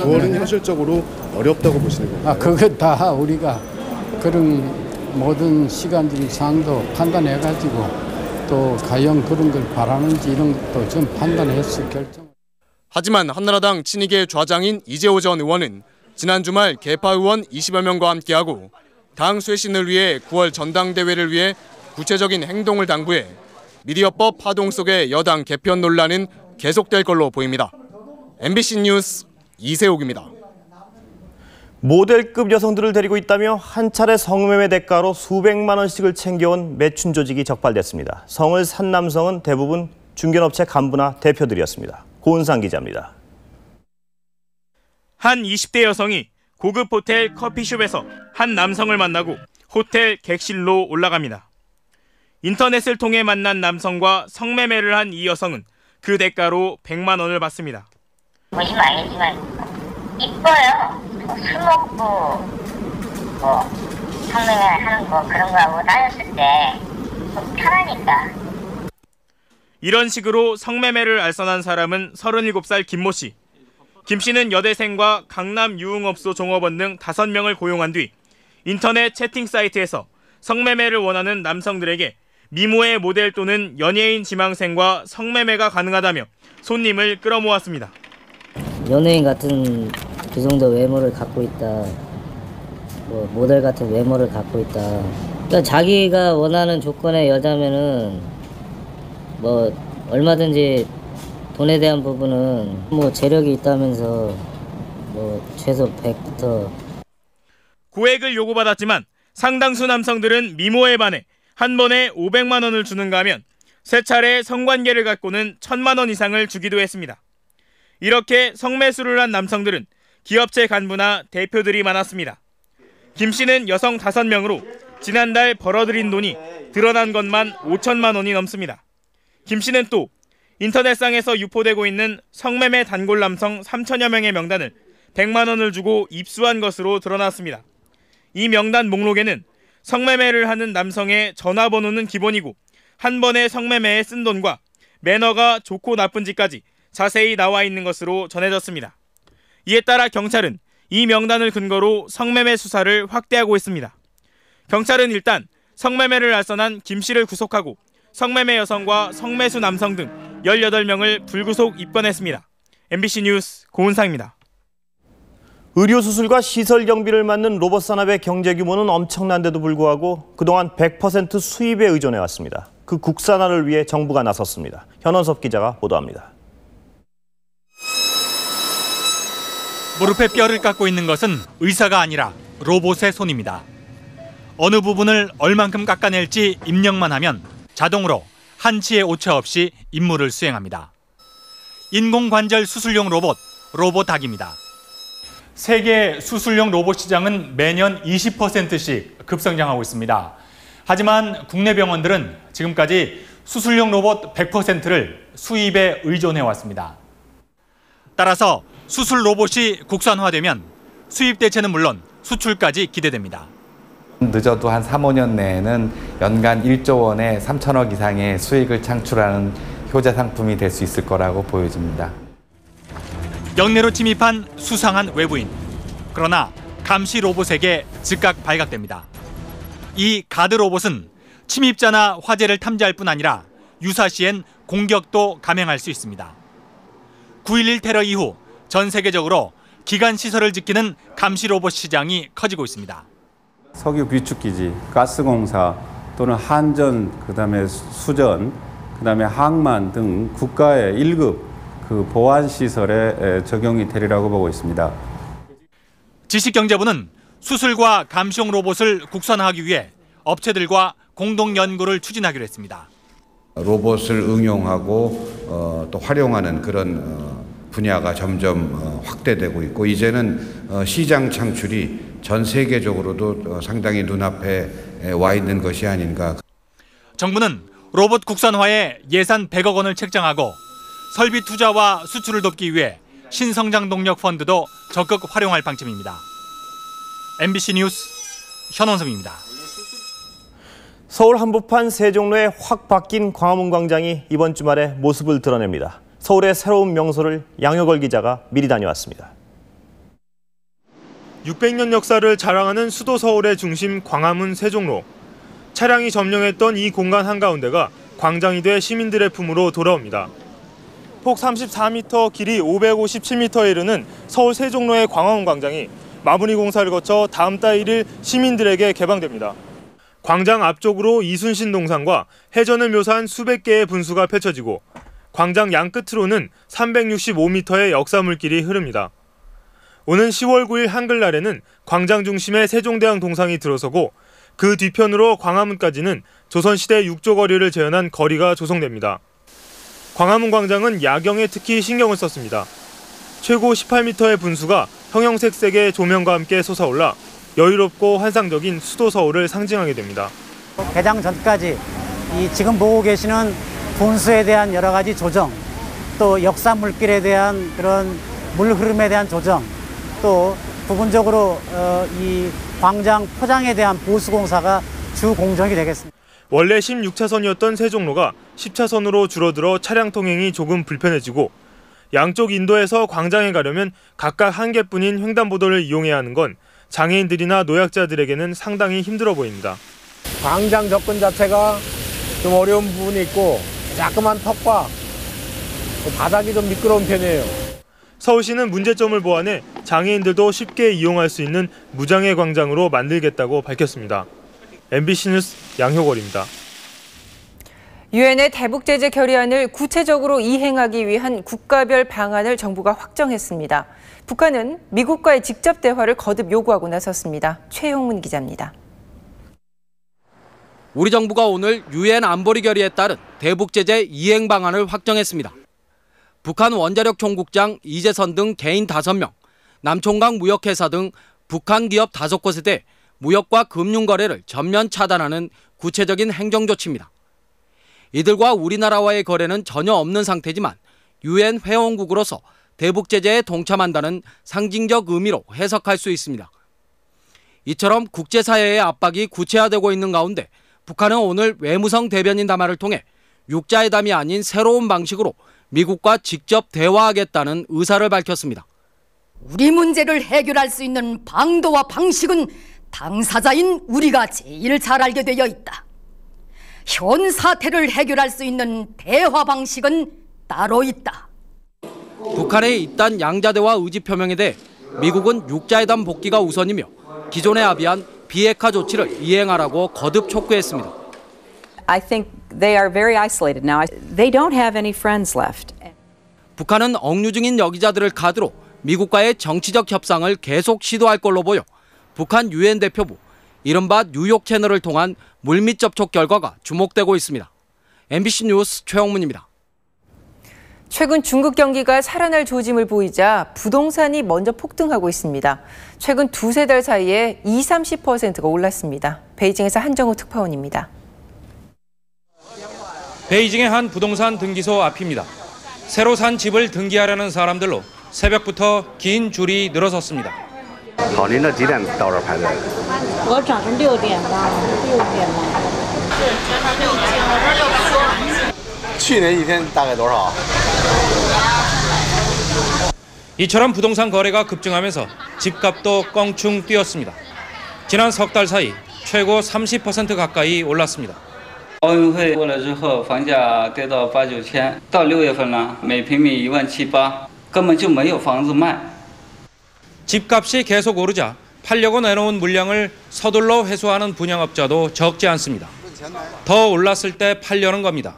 그거는 현실적으로 어렵다고 보시는 건가요? 그거 다 우리가 그런 모든 시간적 상도 판단해가지고 또 과연 그런 걸 바라는지 이런 것도 좀 판단해서 결정. 하지만 한나라당 친이계 좌장인 이재호 전 의원은 지난 주말 계파 의원 20여 명과 함께하고 당 쇄신을 위해 9월 전당대회를 위해 구체적인 행동을 당부해 미디어법 파동 속의 여당 개편 논란은 계속될 걸로 보입니다. MBC 뉴스 이세옥입니다. 모델급 여성들을 데리고 있다며 한 차례 성매매 대가로 수백만 원씩을 챙겨온 매춘 조직이 적발됐습니다. 성을 산 남성은 대부분 중견업체 간부나 대표들이었습니다. 고은상 기자입니다. 한 20대 여성이 고급 호텔 커피숍에서 한 남성을 만나고 호텔 객실로 올라갑니다. 인터넷을 통해 만난 남성과 성매매를 한 이 여성은 그 대가로 100만 원을 받습니다. 보시면 알겠지만 이뻐요. 술 먹고 성매매 하는 거 그런 거 하고 다녔을 때 편하니까. 이런 식으로 성매매를 알선한 사람은 37살 김모 씨. 김 씨는 여대생과 강남 유흥업소 종업원 등 5명을 고용한 뒤 인터넷 채팅 사이트에서 성매매를 원하는 남성들에게 미모의 모델 또는 연예인 지망생과 성매매가 가능하다며 손님을 끌어모았습니다. 연예인 같은 그 정도 외모를 갖고 있다. 모델 같은 외모를 갖고 있다. 그러니까 자기가 원하는 조건의 여자면은 얼마든지 돈에 대한 부분은 재력이 있다면서 최소 100부터. 고액을 요구받았지만 상당수 남성들은 미모에 반해 한 번에 500만 원을 주는가 하면 세 차례 성관계를 갖고는 1000만 원 이상을 주기도 했습니다. 이렇게 성매수를 한 남성들은 기업체 간부나 대표들이 많았습니다. 김 씨는 여성 5명으로 지난달 벌어들인 돈이 드러난 것만 5천만 원이 넘습니다. 김 씨는 또 인터넷상에서 유포되고 있는 성매매 단골 남성 3천여 명의 명단을 100만 원을 주고 입수한 것으로 드러났습니다. 이 명단 목록에는 성매매를 하는 남성의 전화번호는 기본이고 한 번의 성매매에 쓴 돈과 매너가 좋고 나쁜지까지 자세히 나와 있는 것으로 전해졌습니다. 이에 따라 경찰은 이 명단을 근거로 성매매 수사를 확대하고 있습니다. 경찰은 일단 성매매를 알선한 김 씨를 구속하고 성매매 여성과 성매수 남성 등 18명을 불구속 입건했습니다. MBC 뉴스 고은상입니다. 의료수술과 시설 경비를 맡는 로봇 산업의 경제 규모는 엄청난데도 불구하고 그동안 100% 수입에 의존해왔습니다. 그 국산화를 위해 정부가 나섰습니다. 현원섭 기자가 보도합니다. 무릎에 뼈를 깎고 있는 것은 의사가 아니라 로봇의 손입니다. 어느 부분을 얼만큼 깎아낼지 입력만 하면 자동으로 한치의 오차 없이 임무를 수행합니다. 인공관절 수술용 로봇닥입니다. 세계 수술용 로봇 시장은 매년 20%씩 급성장하고 있습니다. 하지만 국내 병원들은 지금까지 수술용 로봇 100%를 수입에 의존해왔습니다. 따라서 수술 로봇이 국산화되면 수입 대체는 물론 수출까지 기대됩니다. 늦어도 한 3, 5년 내에는 연간 1조 원의 3천억 이상의 수익을 창출하는 효자 상품이 될 수 있을 거라고 보여집니다. 영내로 침입한 수상한 외부인. 그러나 감시 로봇에게 즉각 발각됩니다. 이 가드 로봇은 침입자나 화재를 탐지할 뿐 아니라 유사시엔 공격도 감행할 수 있습니다. 9.11 테러 이후 전 세계적으로 기간 시설을 지키는 감시 로봇 시장이 커지고 있습니다. 석유 비축기지, 가스공사 또는 한전, 그다음에 수전, 그다음에 항만 등 국가의 1급 보안 시설에 적용이 되리라고 보고 있습니다. 지식경제부는 수술과 감시용 로봇을 국산화하기 위해 업체들과 공동 연구를 추진하기로 했습니다. 로봇을 응용하고 또 활용하는 그런 분야가 점점 확대되고 있고 이제는 시장 창출이 전 세계적으로도 상당히 눈앞에 와 있는 것이 아닌가. 정부는 로봇 국산화에 예산 100억 원을 책정하고 설비 투자와 수출을 돕기 위해 신성장 동력 펀드도 적극 활용할 방침입니다. MBC 뉴스 현원섭입니다. 서울 한복판 세종로에 확 바뀐 광화문 광장이 이번 주말에 모습을 드러냅니다. 서울의 새로운 명소를 양효걸 기자가 미리 다녀왔습니다. 600년 역사를 자랑하는 수도 서울의 중심 광화문 세종로. 차량이 점령했던 이 공간 한가운데가 광장이 돼 시민들의 품으로 돌아옵니다. 폭 34m, 길이 557m에 이르는 서울 세종로의 광화문 광장이 마무리 공사를 거쳐 다음 달 1일 시민들에게 개방됩니다. 광장 앞쪽으로 이순신 동상과 해전을 묘사한 수백 개의 분수가 펼쳐지고 광장 양끝으로는 365m의 역사물길이 흐릅니다. 오는 10월 9일 한글날에는 광장 중심에 세종대왕 동상이 들어서고 그 뒤편으로 광화문까지는 조선시대 육조거리를 재현한 거리가 조성됩니다. 광화문 광장은 야경에 특히 신경을 썼습니다. 최고 18m의 분수가 형형색색의 조명과 함께 솟아올라 여유롭고 환상적인 수도 서울을 상징하게 됩니다. 개장 전까지 지금 보고 계시는 분수에 대한 여러 가지 조정, 또 역사 물길에 대한 그런 물 흐름에 대한 조정, 또 부분적으로 이 광장 포장에 대한 보수 공사가 주 공정이 되겠습니다. 원래 16차선이었던 세종로가 10차선으로 줄어들어 차량 통행이 조금 불편해지고 양쪽 인도에서 광장에 가려면 각각 한 개뿐인 횡단보도를 이용해야 하는 건 장애인들이나 노약자들에게는 상당히 힘들어 보입니다. 광장 접근 자체가 좀 어려운 부분이 있고 자그마한 턱과 바닥이 좀 미끄러운 편이에요. 서울시는 문제점을 보완해 장애인들도 쉽게 이용할 수 있는 무장애 광장으로 만들겠다고 밝혔습니다. MBC 뉴스 양효걸입니다. 유엔의 대북 제재 결의안을 구체적으로 이행하기 위한 국가별 방안을 정부가 확정했습니다. 북한은 미국과의 직접 대화를 거듭 요구하고 나섰습니다. 최용문 기자입니다. 우리 정부가 오늘 유엔 안보리 결의에 따른 대북 제재 이행 방안을 확정했습니다. 북한 원자력 총국장 이재선 등 개인 5명, 남총각 무역회사 등 북한 기업 5곳에 대해 무역과 금융 거래를 전면 차단하는 구체적인 행정 조치입니다. 이들과 우리나라와의 거래는 전혀 없는 상태지만 유엔 회원국으로서 대북 제재에 동참한다는 상징적 의미로 해석할 수 있습니다. 이처럼 국제사회의 압박이 구체화되고 있는 가운데 북한은 오늘 외무성 대변인 담화를 통해 육자회담이 아닌 새로운 방식으로 미국과 직접 대화하겠다는 의사를 밝혔습니다. 우리 문제를 해결할 수 있는 방도와 방식은 당사자인 우리가 제일 잘 알게 되어 있다. 현 사태를 해결할 수 있는 대화 방식은 따로 있다. 북한의 이딴 양자대화 의지 표명에 대해 미국은 육자회담 복귀가 우선이며 기존에 합의한 비핵화 조치를 이행하라고 거듭 촉구했습니다. I think they are very isolated now. They don't have any friends left. 북한은 억류 중인 여기자들을 카드로 미국과의 정치적 협상을 계속 시도할 걸로 보여 북한 유엔 대표부, 이른바 뉴욕 채널을 통한 물밑 접촉 결과가 주목되고 있습니다. MBC 뉴스 최영문입니다. 최근 중국 경기가 살아날 조짐을 보이자 부동산이 먼저 폭등하고 있습니다. 최근 두세 달 사이에 20-30%가 올랐습니다. 베이징에서 한정우 특파원입니다. 베이징의 한 부동산 등기소 앞입니다. 새로 산 집을 등기하려는 사람들로 새벽부터 긴 줄이 늘어섰습니다. 好，您这几点到这儿排队？我早上6点吧，6点嘛。去年一天大概多少？ 이처럼 부동산 거래가 급증하면서 집값도 껑충 뛰었습니다. 지난 석 달 사이 최고 30% 가까이 올랐습니다. 奥运会过了之后，房价跌到8、9千，到6月份了，每平米1.7、8，根本就没有房子卖。 집값이 계속 오르자 팔려고 내놓은 물량을 서둘러 회수하는 분양업자도 적지 않습니다. 더 올랐을 때 팔려는 겁니다.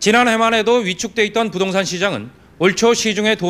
지난해만 해도 위축돼 있던 부동산 시장은 올 초 시중에 돈